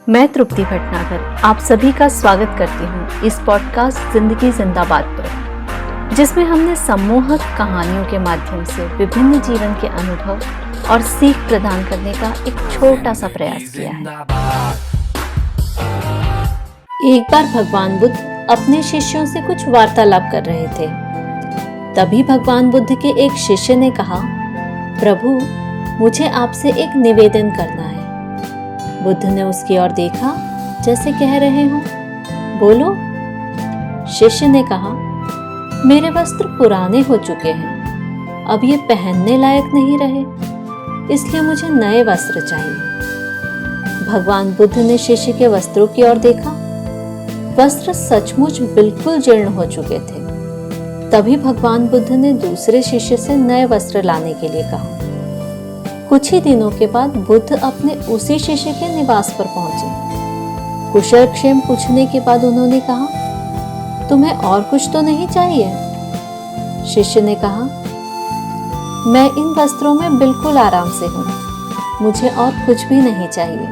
मैं तृप्ति भटनागर आप सभी का स्वागत करती हूँ इस पॉडकास्ट जिंदगी जिंदाबाद पर, जिसमें हमने सम्मोहक कहानियों के माध्यम से विभिन्न जीवन के अनुभव और सीख प्रदान करने का एक छोटा सा प्रयास किया है। एक बार भगवान बुद्ध अपने शिष्यों से कुछ वार्तालाप कर रहे थे। तभी भगवान बुद्ध के एक शिष्य ने कहा, प्रभु, मुझे आपसे एक निवेदन करना है। बुद्ध ने उसकी ओर देखा जैसे कह रहे हो, बोलो। शिष्य ने कहा, मेरे वस्त्र पुराने हो चुके हैं, अब ये पहनने लायक नहीं रहे, इसलिए मुझे नए वस्त्र चाहिए। भगवान बुद्ध ने शिष्य के वस्त्रों की ओर देखा। वस्त्र सचमुच बिल्कुल जीर्ण हो चुके थे। तभी भगवान बुद्ध ने दूसरे शिष्य से नए वस्त्र लाने के लिए कहा। कुछ ही दिनों के बाद बुद्ध अपने उसी शिष्य के निवास पर पहुंचे। कुशल क्षेम पूछने के बाद उन्होंने कहा, तुम्हें और कुछ तो नहीं चाहिए? शिष्य ने कहा, मैं इन वस्त्रों में बिल्कुल आराम से हूं, मुझे और कुछ भी नहीं चाहिए।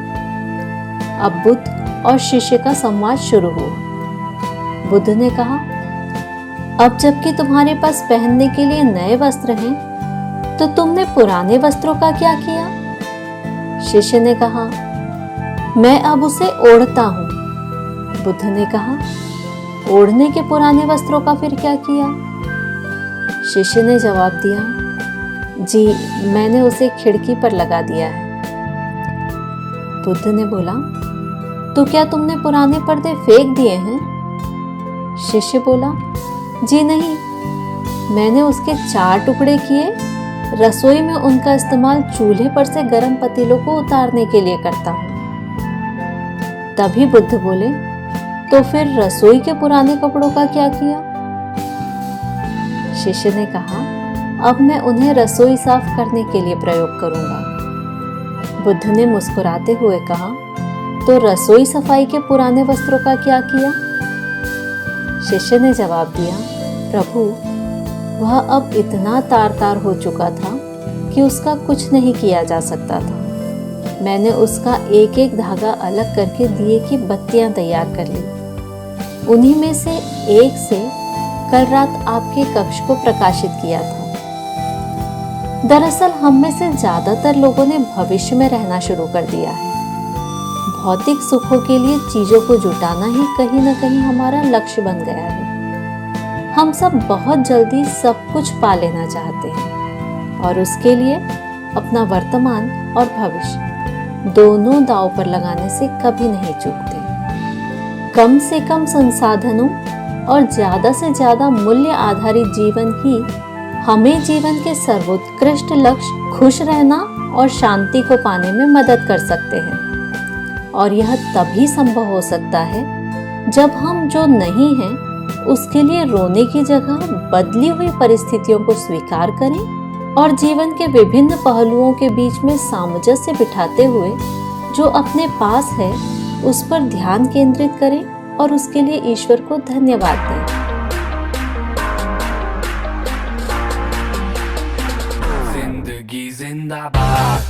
अब बुद्ध और शिष्य का संवाद शुरू हुआ। बुद्ध ने कहा, अब जबकि तुम्हारे पास पहनने के लिए नए वस्त्र हैं, तो तुमने पुराने वस्त्रों का क्या किया? शिष्य ने कहा, मैं अब उसे ओढ़ता हूं। बुद्ध ने कहा, ओढ़ने के पुराने वस्त्रों का फिर क्या किया? शिष्य ने जवाब दिया, जी, मैंने उसे खिड़की पर लगा दिया है। बुद्ध ने बोला, तो क्या तुमने पुराने पर्दे फेंक दिए हैं? शिष्य बोला, जी नहीं, मैंने उसके 4 टुकड़े किए। रसोई में उनका इस्तेमाल चूल्हे पर से गर्म पतीलों को उतारने के लिए करता हूं। तभी बुद्ध बोले, तो फिर रसोई के पुराने कपड़ों का क्या किया? शिष्य ने कहा, अब मैं उन्हें रसोई साफ करने के लिए प्रयोग करूंगा। बुद्ध ने मुस्कुराते हुए कहा, तो रसोई सफाई के पुराने वस्त्रों का क्या किया? शिष्य ने जवाब दिया, प्रभु, वह अब इतना तार हो चुका था कि उसका कुछ नहीं किया जा सकता था। मैंने उसका एक एक धागा अलग करके दिए की बत्तियां तैयार कर ली। उन्हीं में से एक से कल रात आपके कक्ष को प्रकाशित किया था। दरअसल हम में से ज्यादातर लोगों ने भविष्य में रहना शुरू कर दिया है। भौतिक सुखों के लिए चीजों को जुटाना ही कहीं न कहीं हमारा लक्ष्य बन गया है। हम सब बहुत जल्दी सब कुछ पा लेना चाहते हैं और उसके लिए अपना वर्तमान और भविष्य दोनों दांव पर लगाने से कभी नहीं चूकते। कम से कम संसाधनों और ज्यादा से ज्यादा मूल्य आधारित जीवन ही हमें जीवन के सर्वोत्कृष्ट लक्ष्य खुश रहना और शांति को पाने में मदद कर सकते हैं। और यह तभी संभव हो सकता है जब हम जो नहीं हैं उसके लिए रोने की जगह बदली हुई परिस्थितियों को स्वीकार करें और जीवन के विभिन्न पहलुओं के बीच में सामंजस्य बिठाते हुए जो अपने पास है उस पर ध्यान केंद्रित करें और उसके लिए ईश्वर को धन्यवाद दें। जिंदगी जिंदाबाद।